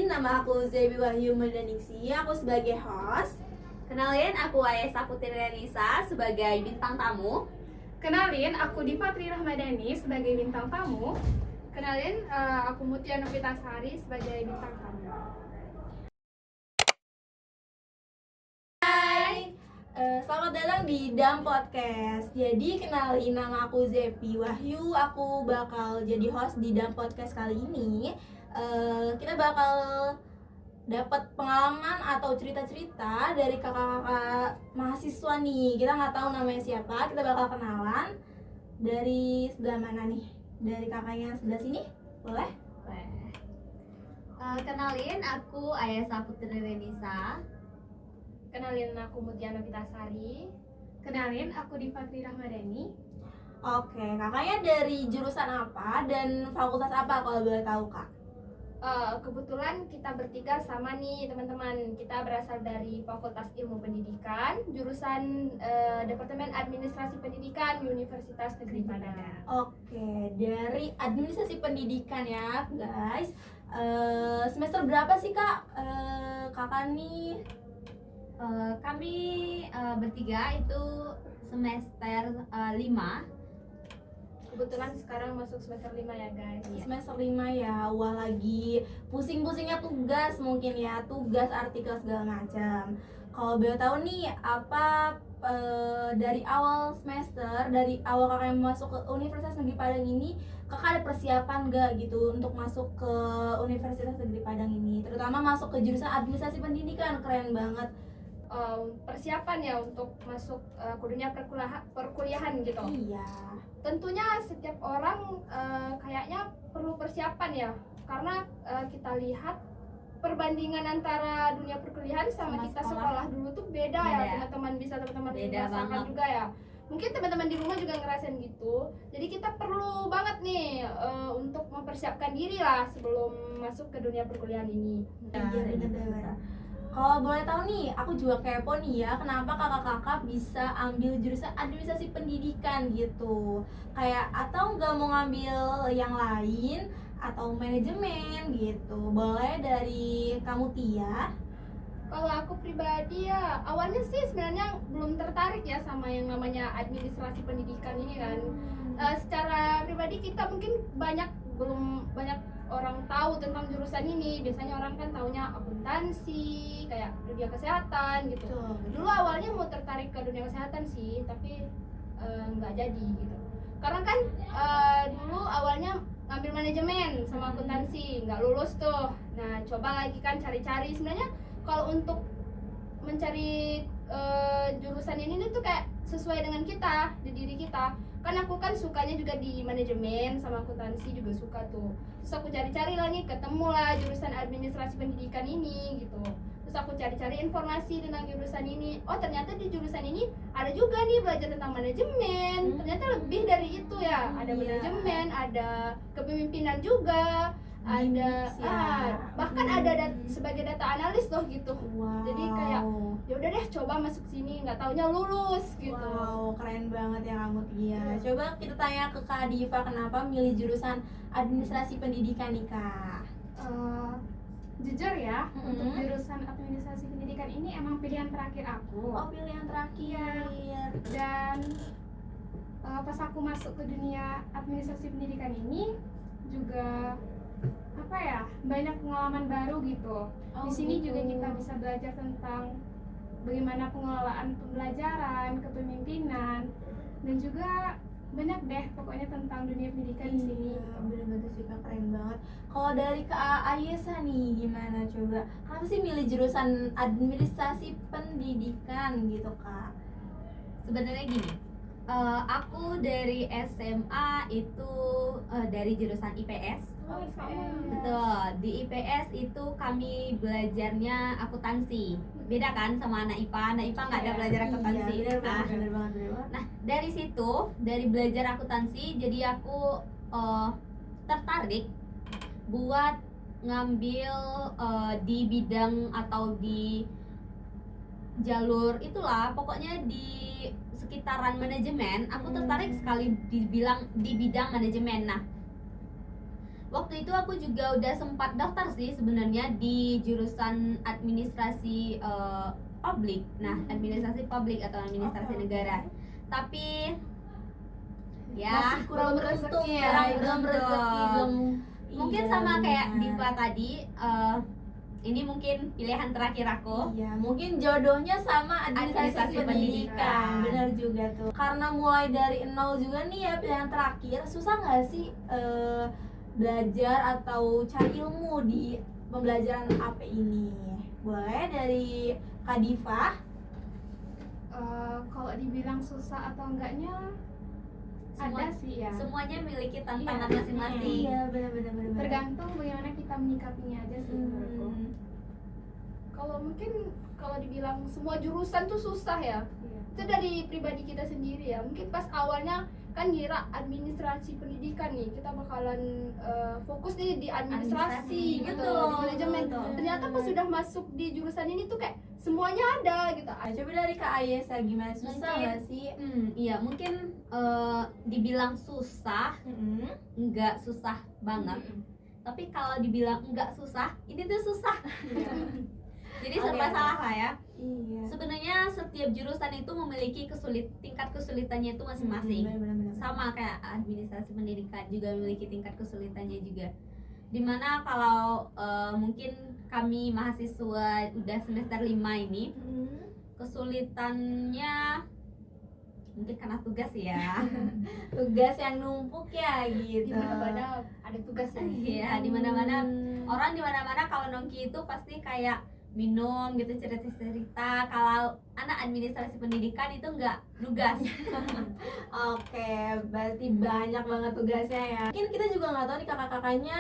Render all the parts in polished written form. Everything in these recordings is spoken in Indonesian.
nama aku Zebi Wahyu Medaningsi, aku sebagai host. Kenalin, aku Ayesa Putri Renisa sebagai bintang tamu. Kenalin, aku Diva Tri Rahmadani sebagai bintang tamu. Kenalin, aku Mutia Novitasari sebagai bintang tamu. Selamat datang di Dam Podcast. Jadi kenalin, nama aku Zebi Wahyu, aku bakal jadi host di Dam Podcast kali ini. Kita bakal dapat pengalaman atau cerita-cerita dari kakak-kakak mahasiswa nih. Kita nggak tahu namanya siapa, kita bakal kenalan. Dari sebelah mana nih? Dari kakaknya sebelah sini, boleh? Kenalin, aku Ayesa Putri Renisa. Kenalin, aku Mutia Novitasari. Kenalin, aku Diva Tri Rahmadani. Oke, kakaknya dari jurusan apa dan fakultas apa kalau boleh tahu, Kak? Kebetulan kita bertiga sama nih teman-teman. Kita berasal dari Fakultas Ilmu Pendidikan, jurusan Departemen Administrasi Pendidikan, Universitas Negeri Padang. Oke, dari administrasi pendidikan ya, guys. Semester berapa sih, Kak? Kakak nih? Kami bertiga itu semester 5. Kebetulan sekarang masuk semester 5 ya guys. Semester 5 ya. Wah, lagi pusing-pusingnya tugas mungkin ya, tugas artikel segala macam. Kalau boleh tahu nih, apa dari awal semester, dari awal kakak masuk ke Universitas Negeri Padang ini, kakak ada persiapan gak gitu untuk masuk ke Universitas Negeri Padang ini, terutama masuk ke jurusan administrasi pendidikan? Keren banget. Persiapan ya untuk masuk ke dunia perkuliahan gitu. Iya. Tentunya setiap orang kayaknya perlu persiapan ya, karena kita lihat perbandingan antara dunia perkuliahan sama kita sekolah dulu tuh beda ya teman-teman, bisa teman-teman merasakan juga ya. Mungkin teman-teman di rumah juga ngerasain gitu. Jadi kita perlu banget nih untuk mempersiapkan diri lah sebelum masuk ke dunia perkuliahan ini. Iya, benar-benar. Kalau boleh tahu nih, aku juga kepo nih ya, kenapa kakak-kakak bisa ambil jurusan administrasi pendidikan gitu? Kayak atau nggak mau ngambil yang lain atau manajemen gitu? Boleh dari kamu, Tia? Kalau aku pribadi ya, awalnya sih sebenarnya belum tertarik ya sama yang namanya administrasi pendidikan ini kan. Secara pribadi kita mungkin belum banyak orang tahu tentang jurusan ini. Biasanya orang kan taunya akuntansi, kayak dunia kesehatan gitu. Dulu awalnya mau tertarik ke dunia kesehatan sih, tapi nggak jadi gitu. Karena kan dulu awalnya ngambil manajemen sama akuntansi, nggak lulus tuh. Nah, coba lagi kan cari-cari. Sebenarnya kalau untuk mencari jurusan ini tuh kayak sesuai dengan kita, di diri kita. Kan aku kan sukanya juga di manajemen sama akuntansi juga suka tuh. Terus aku cari-cari lagi, ketemu lah jurusan administrasi pendidikan ini gitu. Terus aku cari-cari informasi tentang jurusan ini. Oh, ternyata di jurusan ini ada juga nih belajar tentang manajemen. Ternyata lebih dari itu ya. Ada manajemen, ada kepemimpinan juga, ada bahkan ada sebagai data analis loh gitu. Wow. Jadi kayak ya udah deh coba masuk sini, nggak taunya lulus gitu. Wow, keren banget ya kamu, Tia. Coba kita tanya ke Kak Diva, kenapa milih jurusan administrasi pendidikan nih, Kak? Jujur ya, untuk jurusan administrasi pendidikan ini emang pilihan terakhir aku. Oh, pilihan terakhir. Dan pas aku masuk ke dunia administrasi pendidikan ini juga banyak pengalaman baru gitu. Di sini juga kita bisa belajar tentang bagaimana pengelolaan pembelajaran, kepemimpinan, dan juga banyak deh pokoknya tentang dunia pendidikan di sini. Bener-bener sih, Kak, keren banget. Kalau dari Kak Ayesa nih, gimana coba? Kenapa sih milih jurusan administrasi pendidikan gitu, Kak? Sebenarnya gini, aku dari SMA itu dari jurusan IPS. Betul, di IPS itu kami belajarnya akuntansi. Beda kan sama anak IPA. Anak IPA nggak ada belajar akuntansi. Bener banget. Nah, dari situ, dari belajar akuntansi, jadi aku tertarik buat ngambil di bidang atau di jalur itulah, pokoknya di sekitaran manajemen. Aku tertarik sekali di bidang manajemen. Nah, waktu itu aku juga udah sempat daftar sih sebenarnya di jurusan administrasi publik. Nah, administrasi publik atau administrasi negara. Tapi ya Masih kurang beruntung ya, belum rezeki, belum. mungkin Iya, sama kayak benar. Diva tadi, ini mungkin pilihan terakhir aku. Iya, mungkin jodohnya sama administrasi Administrasi pendidikan. pendidikan. Benar juga tuh. Karena mulai dari nol juga nih ya pilihan terakhir, susah nggak sih belajar atau cari ilmu di pembelajaran AP ini? Boleh dari Kak Diva? Kalau dibilang susah atau enggaknya ada sih ya. Semuanya memiliki tantangan Iya. masing-masing. Iya, benar-benar. Tergantung bagaimana kita menyikapinya aja sih menurutku. Kalau mungkin kalau dibilang semua jurusan tuh susah ya, Iya. itu dari pribadi kita sendiri ya. Mungkin pas awalnya kan ngira administrasi pendidikan nih, kita bakalan fokus nih di administrasi gitu, Betul, di manajemen. betul. Ternyata pas sudah masuk di jurusan ini tuh kayak semuanya ada gitu. Nah, coba dari Kak Ayesa gimana, susah Mungkin- nggak sih? Iya, mungkin dibilang susah, nggak susah banget. Tapi kalau dibilang nggak susah, ini tuh susah. Jadi serba Oke. salah lah ya. Iya. Sebenarnya setiap jurusan itu memiliki tingkat kesulitannya itu masing-masing. Benar-benar. Sama kayak administrasi pendidikan juga memiliki tingkat kesulitannya juga. Dimana kalau mungkin kami mahasiswa udah semester 5 ini, kesulitannya mungkin karena tugas ya. Tugas yang numpuk ya Di gitu. mana-mana ada tugas ya. Iya, di mana-mana orang di mana-mana kalau nongki itu pasti kayak minum gitu, cerita-cerita. Kalau anak administrasi pendidikan itu enggak nugas. Oke, berarti banyak banget tugasnya ya. Mungkin kita juga nggak tahu nih kakak-kakaknya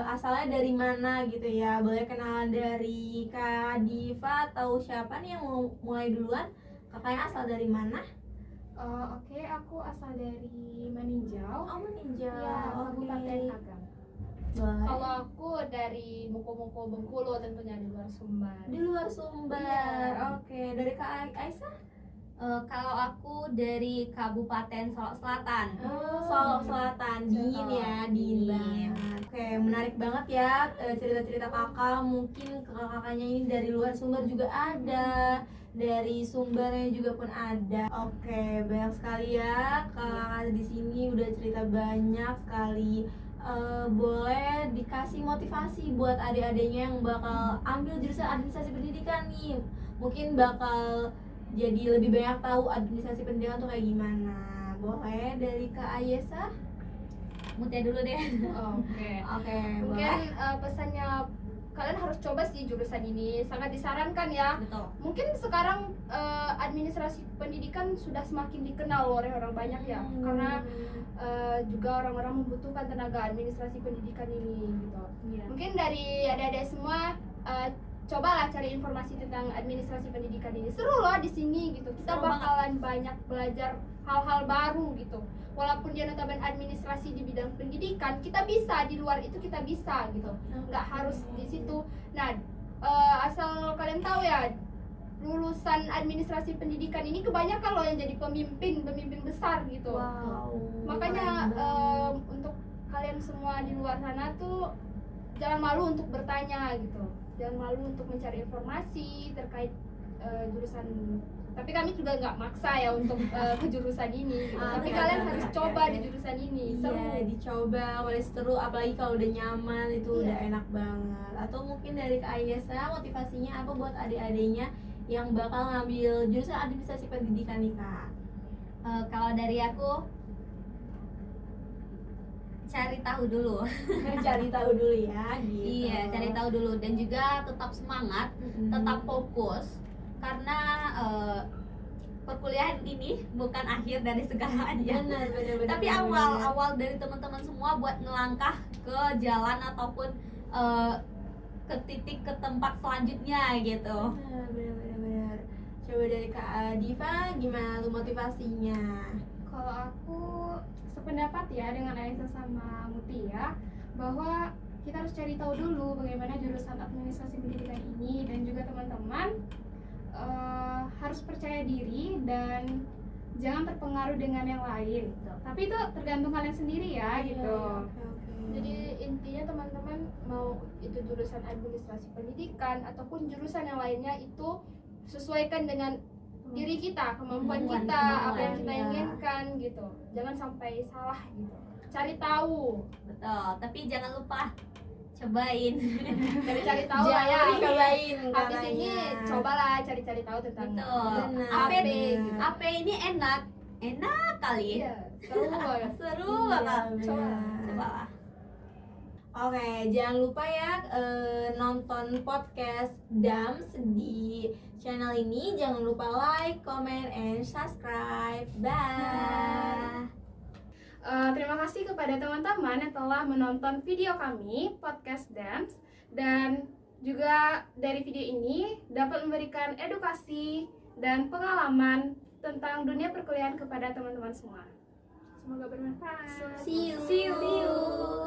asalnya dari mana gitu ya. Boleh kenalan dari Kak Diva atau siapa nih yang mau mulai duluan? Kakaknya asal dari mana? Oke, aku asal dari Maninjau. Oh, meninjau. Ya, Oke. Kabupaten Agam. Boleh. Kalau aku dari Moko-Moko Bengkulu, tentunya di luar Sumbar. Di luar Sumbar. Iya. Oke, dari Kak Aisyah? Kalau aku dari Kabupaten Solok Selatan. Solok Selatan, dingin Solok, ya, dingin dingin. banget. Oke, menarik banget ya cerita-cerita kakak. Mungkin kakak-kakaknya ini dari luar Sumbar juga ada, dari Sumbarnya juga pun ada. Oke, banyak sekali ya kakak di sini udah cerita banyak sekali. Boleh dikasih motivasi buat adik-adiknya yang bakal ambil jurusan administrasi pendidikan nih, mungkin bakal jadi lebih banyak tahu administrasi pendidikan tuh kayak gimana. Boleh dari Kak Ayesa? Mutia dulu deh. Oke. Oke, Mungkin boleh. pesannya kalian harus coba sih jurusan ini, sangat disarankan ya. Betul. Mungkin sekarang administrasi pendidikan sudah semakin dikenal oleh orang banyak ya, karena juga orang-orang membutuhkan tenaga administrasi pendidikan ini gitu. Iya. Mungkin dari adik-adik semua cobalah cari informasi tentang administrasi pendidikan ini. Seru loh di sini gitu. Kita Seru bakalan banyak belajar hal-hal baru gitu. Walaupun dia notabene administrasi di bidang pendidikan, kita bisa di luar itu kita bisa gitu. Nggak harus di situ. Nah, asal kalian tahu ya, lulusan administrasi pendidikan ini kebanyakan loh yang jadi pemimpin besar gitu. Wow. Makanya keren banget. untuk kalian semua di luar sana tuh jangan malu untuk bertanya gitu, jangan malu untuk mencari informasi terkait jurusan. Tapi kami juga nggak maksa ya untuk ke jurusan ini gitu. Tapi kalian harus coba di jurusan ini, seru. Iya, dicoba, wali seru, apalagi kalau udah nyaman itu Iya. udah enak banget. Atau mungkin dari Kak Ayesa, motivasinya apa buat adik-adiknya yang bakal ngambil jurusan administrasi pendidikan nih Kak? Kalau dari aku, cari tahu dulu. Cari tahu dulu ya gitu. Iya, cari tahu dulu dan juga tetap semangat, tetap fokus karena perkuliahan ini bukan akhir dari segalanya. benar. Tapi awal dari teman-teman semua buat ngelangkah ke jalan ataupun ke titik ke tempat selanjutnya gitu. Benar. Coba dari Kak Diva gimana tuh motivasinya? Kalau aku sependapat ya dengan Aisyah sama Mutia, bahwa kita harus cari tahu dulu bagaimana jurusan administrasi pendidikan ini, dan juga teman-teman harus percaya diri dan jangan terpengaruh dengan yang lain gitu. Tapi itu tergantung kalian sendiri ya gitu. Oke. Jadi intinya teman-teman mau itu jurusan administrasi pendidikan ataupun jurusan yang lainnya itu sesuaikan dengan diri kita, kemampuan kita, apa yang kita ya. inginkan gitu. Jangan sampai salah gitu. Cari tahu. Betul, tapi jangan lupa cobain. Cari tahu lah ya. Jangan cobain Habis ini caranya. cobalah cari-cari tahu tentang Betul. Benar, AP benar. AP ini enak kali. Iya, seru banget. Seru Iya, banget. benar. Cobalah. Oke, jangan lupa ya nonton podcast Dams di channel ini. Jangan lupa like, comment, and subscribe. Bye. Terima kasih kepada teman-teman yang telah menonton video kami, Podcast Dams. Dan juga dari video ini dapat memberikan edukasi dan pengalaman tentang dunia perkuliahan kepada teman-teman semua. Semoga bermanfaat. See you. See you.